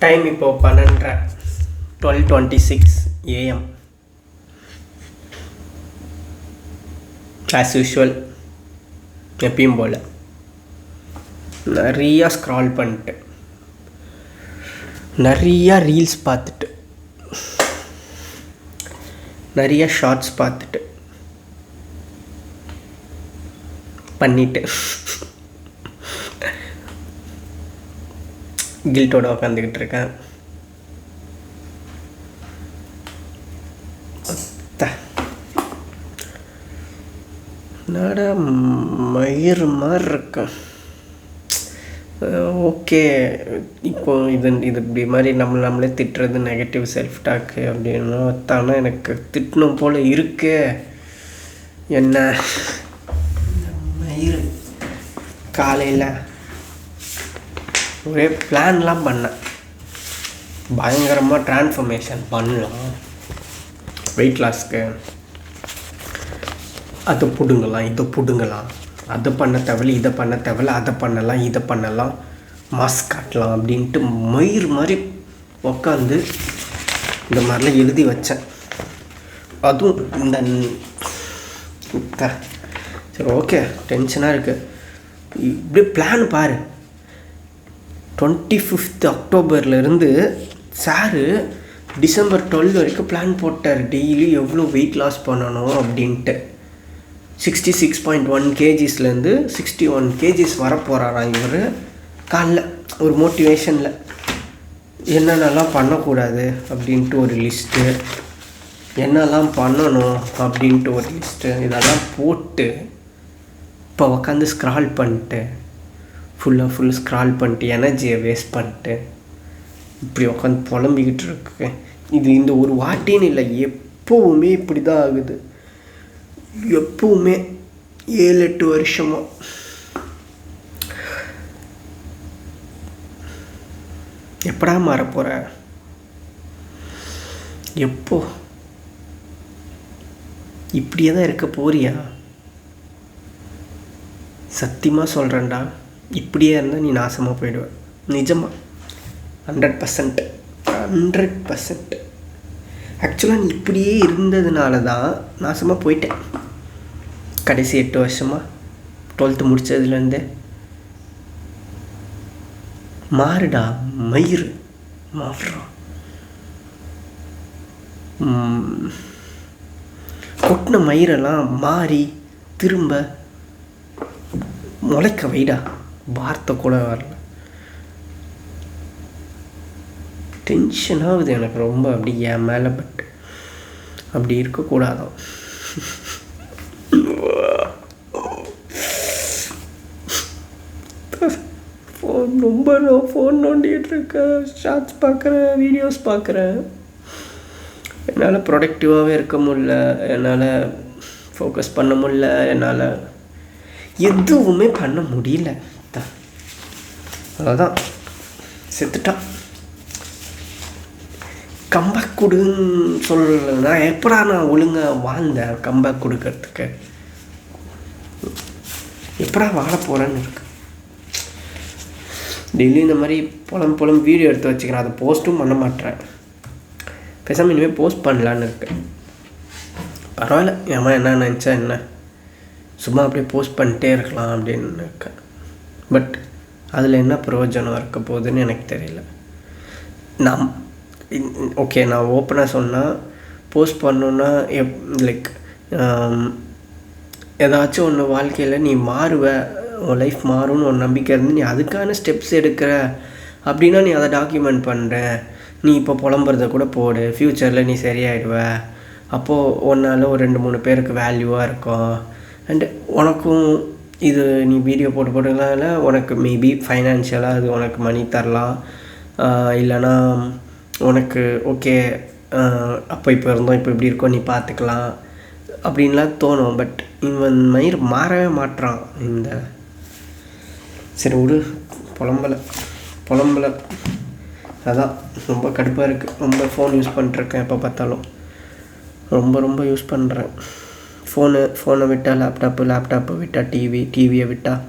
Time இப்போது 12:26 AM. As usual எப்பயும் போல் நிறையா ஸ்க்ரால் பண்ணிட்டு நிறையா ரீல்ஸ் பார்த்துட்டு நிறைய ஷார்ட்ஸ் பார்த்துட்டு பண்ணிட்டு கில்ட்டோட உட்காந்துக்கிட்டு இருக்கேன். என்னடா மயிர் மாதிரி இருக்கேன். ஓகே, இப்போ இது இப்படி மாதிரி நம்மளே திட்டுறது நெகட்டிவ் செல்ஃப் டாக்கு அப்படின்னு தானே எனக்கு திட்டணும் போல் இருக்கு. என்ன மயிர் காலையில் ஒரே பிளான்லாம் பண்ணேன், பயங்கரமாக ட்ரான்ஸ்ஃபர்மேஷன் பண்ணலாம், வெயிட் லாஸ்க்கு அதை பிடுங்கலாம் இதை பிடுங்கலாம், அதை பண்ண தேவையில்ல இதை பண்ண தேவையில்ல, அதை பண்ணலாம் இதை பண்ணலாம், மாஸ்க் காட்டலாம் அப்படின்ட்டு மயிர் மாதிரி உக்காந்து இந்த மாதிரிலாம் எழுதி வச்சேன். அதுவும் இந்த சரி ஓகே டென்ஷனாக இருக்குது. இப்படி பிளான் பாரு, 25 அக்டோபர்லேருந்து சாரு December 12 வரைக்கும் பிளான் போட்டார். டெய்லி எவ்வளோ வெயிட் லாஸ் பண்ணணும் அப்படின்ட்டு 66.1 kgsலேருந்து 61 kgs வரப்போகிறாராம் இவர். காலைல ஒரு மோட்டிவேஷனில் என்னென்னலாம் பண்ணக்கூடாது அப்படின்ட்டு ஒரு லிஸ்ட்டு, என்னெல்லாம் பண்ணணும் அப்படின்ட்டு ஒரு லிஸ்ட்டு, இதெல்லாம் போட்டு இப்போ உக்காந்து ஸ்க்ரால் பண்ணிட்டு ஃபுல் ஸ்க்ரால் பண்ணிட்டு எனர்ஜியை வேஸ்ட் பண்ணிட்டு இப்படி உட்காந்து புலம்பிக்கிட்டு இருக்கு. இது இந்த ஒரு வாட்டின்னு இல்லை, எப்போவுமே இப்படி தான் ஆகுது. எப்பவுமே 7-8 வருஷமாக. எப்படா மாறப்போகிற? எப்போ இப்படியே தான் இருக்க போறியா? சத்தியமாக சொல்கிறேன்டா, இப்படியே இருந்தால் நீ நாசமாக போயிடுவ. நிஜமாக 100%. ஆக்சுவலாக நீ இப்படியே இருந்ததுனால தான் நாசமாக போயிட்டேன். கடைசி 8 வருஷமாக 12th முடித்ததுலேருந்தே மாறுடா, மயிர் மாறுறான். கொட்டின மயிரெல்லாம் மாறி திரும்ப முளைக்க வைடா. வார்த்தை கூட வரல. டென்ஷன் ஆகுது எனக்கு ரொம்ப. அப்படி என் மேலே பட் அப்படி இருக்கக்கூடாதான். ரொம்ப ஃபோன் நோண்டிகிட்டு இருக்கேன், ஷார்ட்ஸ் பார்க்குறேன், வீடியோஸ் பார்க்குறேன். என்னால் ப்ரொடக்டிவாகவே இருக்க முடியல, என்னால் ஃபோக்கஸ் பண்ண முடியல, என்னால் எதுவுமே பண்ண முடியல. அதான் செத்துட்டான். கம்பேக் கொடுன்னு சொல்லலைன்னா எப்படா நான் ஒழுங்காக வாழ்ந்தேன்? கம்பேக் கொடுக்கறதுக்கு எப்படா வாழ போகிறேன்னு இருக்கு. டெய்லி இந்த மாதிரி புலம் வீடியோ எடுத்து வச்சுக்கிறேன், அதை போஸ்ட்டும் பண்ண மாட்டேறேன். பேசாமல் இனிமேல் போஸ்ட் பண்ணலான்னு இருக்கேன். பரவாயில்ல, ஏமா என்ன நினச்சா என்ன, சும்மா அப்படியே போஸ்ட் பண்ணிட்டே இருக்கலாம் அப்படின்னு இருக்கேன். பட் அதில் என்ன பிரயோஜனம் இருக்க போகுதுன்னு எனக்கு தெரியல. ஓகே, நான் ஓப்பனாக சொன்னால் போஸ்ட் பண்ணோன்னா லைக் ஏதாச்சும் ஒன்று வாழ்க்கையில் நீ மாறுவ, உன் லைஃப் மாறும்னு ஒரு நம்பிக்கை இருந்து நீ அதுக்கான ஸ்டெப்ஸ் எடுக்கிற அப்படின்னா நீ அதை டாக்குமெண்ட் பண்ணுற. நீ இப்போ புலம்புறத கூட போடு, ஃப்யூச்சரில் நீ சரியாயிடுவ. அப்போது ஒன்றால் ஒரு 2-3 பேருக்கு வேல்யூவாக இருக்கும். அண்டு உனக்கும் இது நீ வீடியோ போட்டுனால உனக்கு மேபி ஃபைனான்ஷியலாக அது உனக்கு மணி தரலாம். இல்லைனா உனக்கு ஓகே அப்போ இப்போ இருந்தோம், இப்போ இப்படி இருக்கோம், நீ பார்த்துக்கலாம் அப்படின்லாம் தோணும். பட் இவன் மயிர் மாறவே மாட்டுறான். இந்த சரி விடு, புலம்பலை அதான் ரொம்ப கடுப்பாக இருக்குது. ரொம்ப ஃபோன் யூஸ் பண்ணிட்டுருக்கேன், எப்போ பார்த்தாலும் ரொம்ப யூஸ் பண்ணுறேன். ஃபோனை விட்டால் லேப்டாப்பு விட்டால் டிவியை விட்டால்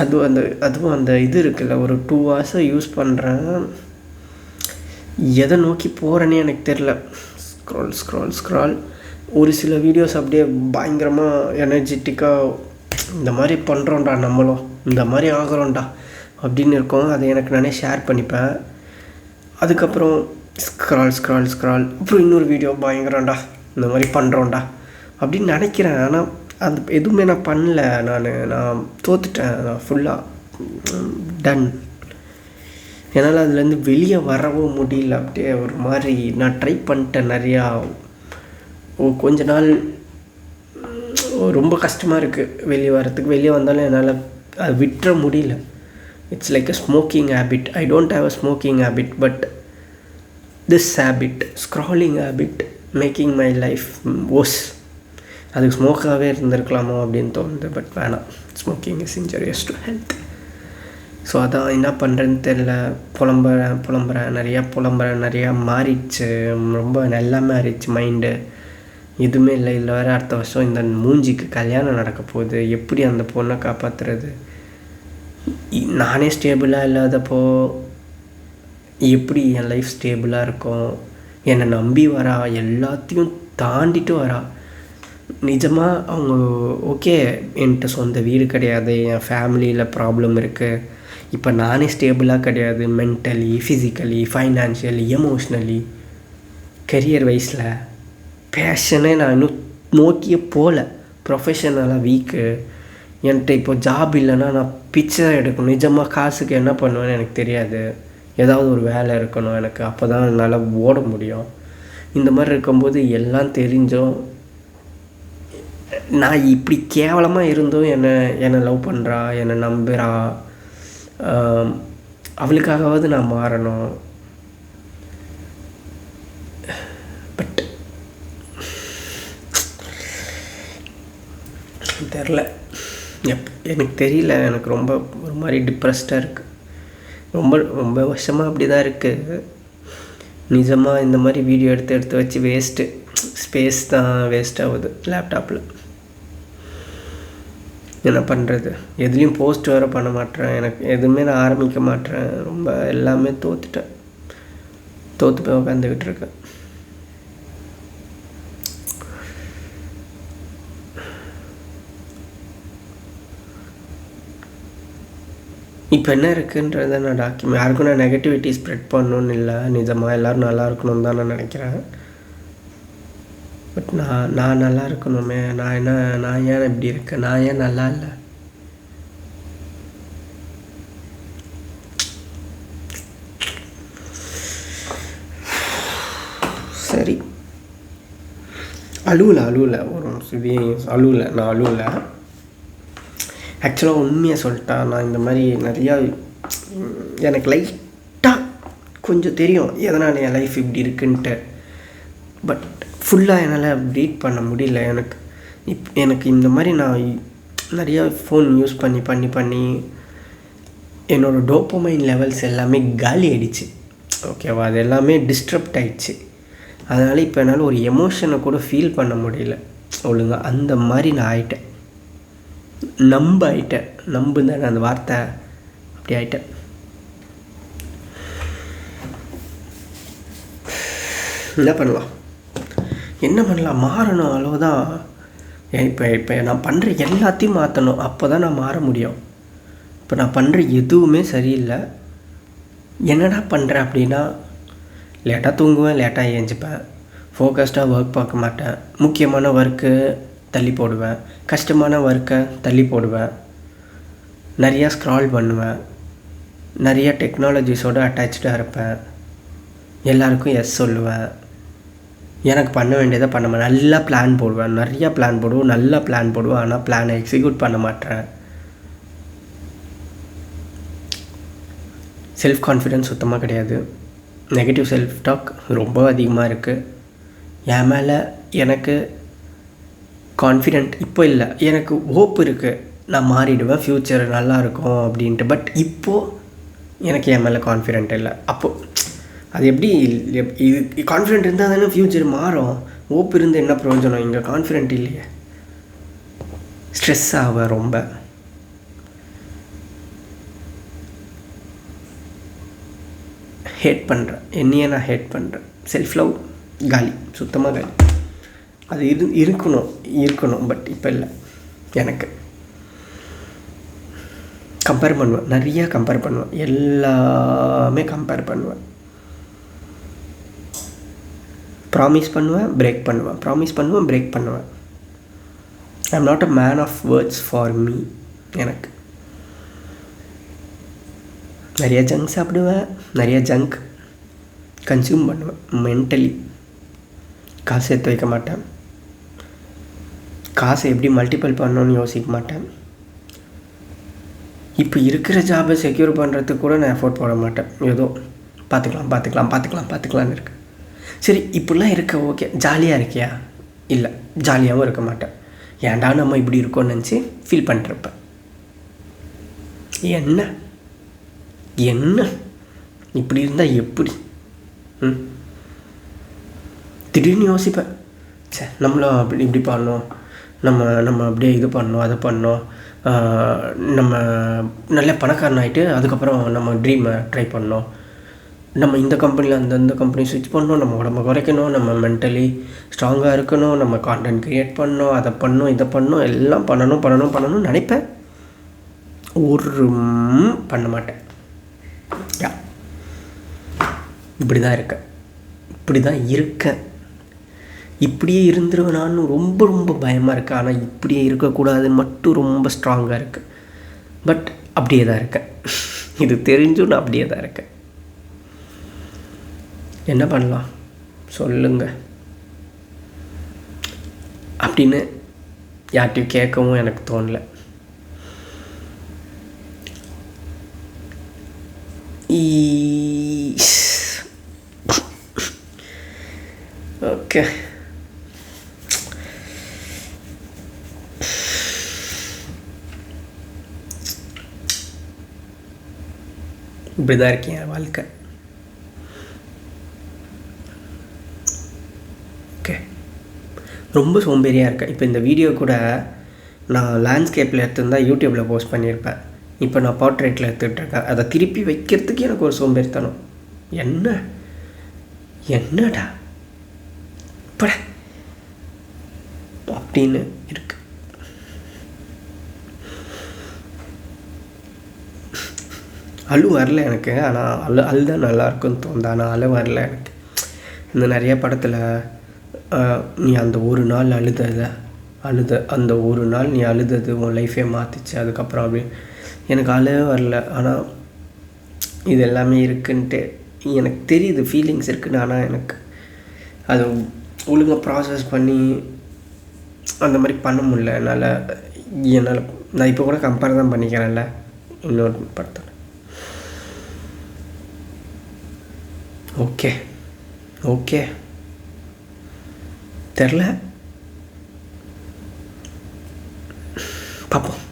அதுவும் அந்த இது இருக்குல்ல, ஒரு 2 hours யூஸ் பண்ணுறேன். எதை நோக்கி போகிறேன்னே எனக்கு தெரில. ஸ்க்ரால் ஒரு சில வீடியோஸ் அப்படியே பயங்கரமாக எனர்ஜெட்டிக்காக இந்த மாதிரி பண்ணுறோண்டா, நம்மளும் இந்த மாதிரி ஆகிறோண்டா அப்படின்னு இருக்கும். அதை எனக்கு நானே ஷேர் பண்ணிப்பேன். அதுக்கப்புறம் ஸ்க்ரால் அப்புறம் இன்னொரு வீடியோ பயங்கரம்டா, இந்த மாதிரி பண்ணுறோண்டா அப்படின்னு நினைக்கிறேன். ஆனால் அந்த எதுவுமே நான் பண்ணல. நான் தோத்துட்டேன். நான் ஃபுல்லாக டன். என்னால் அதுலேருந்து வெளியே வரவும் முடியல. அப்படியே ஒரு மாதிரி நான் ட்ரை பண்ணிட்டேன் நிறையா. கொஞ்ச நாள் ரொம்ப கஷ்டமாக இருக்குது வெளியே வரத்துக்கு. வெளியே வந்தாலும் என்னால் அதை விட்டுற முடியல. It's like a smoking habit. I don't have a smoking habit, but this habit, scrolling habit, making my life worse. அதுக்கு ஸ்மோக்காகவே இருந்திருக்கலாமோ அப்படின்னு தோணுது. பட் வேணாம், smoking is injurious to health. So அதான் என்ன பண்ணுறேன்னு தெரில. புலம்புறேன் நிறையா மாறிடுச்சு. ரொம்ப நல்லா மாறிடுச்சு மைண்டு. எதுவுமே இல்லை. இல்லை வேறு அடுத்த வருஷம் இந்த மூஞ்சிக்கு கல்யாணம் நடக்க போகுது. எப்படி அந்த பொண்ணை காப்பாற்றுறது? நானே ஸ்டேபிளாக இல்லாதப்போ எப்படி என் லைஃப் ஸ்டேபிளாக இருக்கும்? என்னை நம்பி வரா, எல்லாத்தையும் தாண்டிட்டு வரா. நிஜமாக அவங்க ஓகே, என்கிட்ட சொந்த வீடு கிடையாது, என் ஃபேமிலியில் ப்ராப்ளம் இருக்குது, இப்போ நானே ஸ்டேபிளாக கிடையாது, mentally, physically, financially, emotionally, career வைஸில். பேஷனே நான் இன்னும் நோக்கியே போகல. ப்ரொஃபஷனலாக வீக்கு. என்கிட்ட இப்போ ஜாப் இல்லைன்னா நான் பிச்சை எடுக்கணும். நிஜமாக காசுக்கு என்ன பண்ணுவேன்னு எனக்கு தெரியாது. ஏதாவது ஒரு வேலை இருக்கணும் எனக்கு, அப்போ தான் என்னால் ஓட முடியும். இந்த மாதிரி இருக்கும்போது எல்லாம் தெரிஞ்சும் நான் இப்படி கேவலமாக இருந்தும் என்னை லவ் பண்ணுறா, என்னை நம்புகிறா. அவளுக்காகவாவது நான் மாறணும். பட் தெரில, எனக்கு தெரியல. எனக்கு ரொம்ப ஒரு மாதிரி டிப்ரெஸ்டாக இருக்குது. ரொம்ப வருஷமாக அப்படி தான் இருக்குது. நிஜமாக இந்த மாதிரி வீடியோ எடுத்து வச்சு வேஸ்ட்டு. ஸ்பேஸ் தான் வேஸ்ட் ஆகுது லேப்டாப்பில். என்ன பண்ணுறது? எதுலேயும் போஸ்ட் வேறு பண்ண மாட்டேறேன். எனக்கு எதுவுமே நான் ஆரம்பிக்க மாட்டேறேன். ரொம்ப எல்லாமே தோற்று போய் உட்காந்துக்கிட்டு இருக்கேன். இப்போ என்ன இருக்குன்றதை நான் யாருக்கும் நான் நெகட்டிவிட்டி ஸ்ப்ரெட் பண்ணணுன்னு இல்லை. நிஜமாக எல்லோரும் நல்லா இருக்கணும்னு தான் நான் நினைக்கிறேன். பட் நான் நல்லா இருக்கணுமே. நான் ஏன் இப்படி இருக்கேன்? நான் ஏன் நல்லா இல்லை? சரி, அழுவலை ஒரு நான் அழுவலை. ஆக்சுவலாக உண்மையாக சொல்லிட்டா, நான் இந்த மாதிரி நிறையா எனக்கு லைட்டாக கொஞ்சம் தெரியும் எதனால் என் லைஃப் இப்படி இருக்குன்ட்டு. பட் ஃபுல்லாக என்னால் ரீட் பண்ண முடியல. எனக்கு இந்த மாதிரி நான் நிறையா ஃபோன் யூஸ் பண்ணி என்னோடய டோப்பமைன் லெவல்ஸ் எல்லாமே காலி ஆகிடுச்சு. ஓகேவா? அது எல்லாமே டிஸ்டர்ப்ட் ஆகிடுச்சு. அதனால் இப்போ என்னால் ஒரு எமோஷனை கூட ஃபீல் பண்ண முடியல ஒழுங்காக. அந்த மாதிரி நான் ஆகிட்டேன். நம்பு தானே அந்த வார்த்தை. அப்படி ஆகிட்டேன். என்ன பண்ணலாம்? மாறணும், அவ்வளோதான். இப்போ நான் பண்ணுற எல்லாத்தையும் மாற்றணும். அப்போ தான் நான் மாற முடியும். இப்போ நான் பண்ணுற எதுவுமே சரியில்லை. என்னடா பண்ணுறேன் அப்படின்னா, லேட்டாக தூங்குவேன், லேட்டாக ஏஞ்சிப்பேன், ஃபோக்கஸ்டாக ஒர்க் பார்க்க மாட்டேன், முக்கியமான ஒர்க்கு தள்ளி போடுவேன், கஷ்டமான ஒர்க்கை தள்ளி போடுவேன், நிறையா ஸ்க்ரால் பண்ணுவேன், நிறையா டெக்னாலஜிஸோடு அட்டாச்சாக இருப்பேன், எல்லாருக்கும் எஸ் சொல்லுவேன், எனக்கு பண்ண வேண்டியதை பண்ணுவேன், நல்லா பிளான் போடுவேன், நிறையா பிளான் போடுவேன், ஆனால் பிளானை எக்ஸிக்யூட் பண்ண மாட்டேன். செல்ஃப் கான்ஃபிடென்ஸ் சுத்தமாக கிடையாது. நெகட்டிவ் செல்ஃப் டாக் ரொம்ப அதிகமாக இருக்குது. என் மேலே எனக்கு கான்ஃபிடென்ட் இப்போ இல்லை. எனக்கு ஹோப் இருக்குது, நான் மாறிடுவேன், ஃப்யூச்சர் நல்லாயிருக்கும் அப்படின்ட்டு. பட் இப்போது எனக்கு என் மேலே கான்ஃபிடென்ட் இல்லை. அப்போது அது எப்படி? இது கான்ஃபிடென்ட் இருந்தால் தானே ஃப்யூச்சர் மாறும். ஹோப் இருந்து என்ன பிரயோஜனம்? இங்கே கான்ஃபிடென்ட் இல்லையே. ஸ்ட்ரெஸ் ஆவேன் ரொம்ப. ஹேட் பண்ணுறேன், என்னையே நான் ஹேட் பண்ணுறேன். செல்ஃப் லவ் காலி, சுத்தமாக காலி. அது இருக்கணும் பட் இப்போ இல்லை. எனக்கு கம்பேர் பண்ணுவேன், நிறையா கம்பேர் பண்ணுவேன், எல்லாமே கம்பேர் பண்ணுவேன். ப்ராமிஸ் பண்ணுவேன், பிரேக் பண்ணுவேன், ப்ராமிஸ் பண்ணுவேன், பிரேக் பண்ணுவேன். I am not a man of words for me. எனக்கு நிறைய ஜங்க் சாப்பிடுவேன், நிறைய ஜங்க் கன்சியூம் பண்ணுவேன். மென்டலி காசு எடுத்து வைக்க மாட்டேன், காசை எப்படி மல்டிபிள் பண்ணணும்னு யோசிக்க மாட்டேன். இப்போ இருக்கிற ஜாபை செக்யூர் பண்ணுறதுக்கு கூட நான் எஃபோர்ட் போட மாட்டேன். ஏதோ பார்த்துக்கலான்னு இருக்கு. சரி இப்படிலாம் இருக்க ஓகே, ஜாலியாக இருக்கியா? இல்லை, ஜாலியாகவும் இருக்க மாட்டேன். ஏன்டா நம்ம இப்படி இருக்கோன்னு நினச்சி ஃபீல் பண்ணிருப்பேன். என்ன இப்படி இருந்தால் எப்படி? திடீர்னு யோசிப்பேன், சே நம்மளும் அப்படி இப்படி பண்ணோம், நம்ம அப்படியே இது பண்ணோம், அதை பண்ணோம், நம்ம நல்ல பணக்காரன் ஆகிட்டு அதுக்கப்புறம் நம்ம ட்ரீமை ட்ரை பண்ணோம், நம்ம இந்த கம்பெனியில் அந்த கம்பெனி ஸ்விட்ச் பண்ணோம், நம்ம உடம்பை குறைக்கணும், நம்ம மென்டலி ஸ்ட்ராங்காக இருக்கணும், நம்ம கான்டென்ட் க்ரியேட் பண்ணோம், அதை பண்ணோம், இதை பண்ணோம், எல்லாம் பண்ணணும்னு நினைப்பேன். ஒரு பண்ண மாட்டேன். இப்படி தான் இருக்கேன். இப்படியே இருந்துருவேன். நானும் ரொம்ப பயமாக இருக்கேன். ஆனால் இப்படியே இருக்கக்கூடாதுன்னு மட்டும் ரொம்ப ஸ்ட்ராங்காக இருக்கேன். பட் அப்படியே தான் இருக்கேன். இது தெரிஞ்சும் நான் அப்படியே தான் இருக்கேன். என்ன பண்ணலாம் சொல்லுங்க அப்படின்னு யார்கிட்டையும் கேட்கவும் எனக்கு தோணலை. ஓகே, இப்படி தான் இருக்கேன் என் வாழ்க்கை. ஓகே, ரொம்ப சோம்பேறியாக இருக்கேன். இப்போ இந்த வீடியோ கூட நான் லேண்ட்ஸ்கேப்பில் எடுத்துருந்தா யூடியூப்பில் போஸ்ட் பண்ணியிருப்பேன். இப்போ நான் போர்ட்ரேட்டில் எடுத்துகிட்ருக்கேன். அதை திருப்பி வைக்கிறதுக்கு எனக்கு ஒரு சோம்பேறித்தனம். என்னடா பட அப்படின்னு இருக்கு. அழு வரல எனக்கு, ஆனால் அழுதான் நல்லாயிருக்குன்னு தோணுது. ஆனால் அழு வரல எனக்கு. இந்த நிறைய படத்தில் நீ அந்த ஒரு நாள் அந்த ஒரு நாள் நீ அழுதது உன் லைஃபே மாற்றிச்சு அதுக்கப்புறம் அப்படி எனக்கு அழவே வரல. ஆனால் இது எல்லாமே இருக்குன்ட்டு எனக்கு தெரியுது, ஃபீலிங்ஸ் இருக்குன்னு. ஆனால் எனக்கு அது ஒழுங்காக ப்ராசஸ் பண்ணி அந்த மாதிரி பண்ண முடியல என்னால். நான் இப்போ கூட கம்பேர் தான் பண்ணிக்கிறேன்ல இன்னொரு படத்தில். ஓகே தெரில, பார்ப்போம்.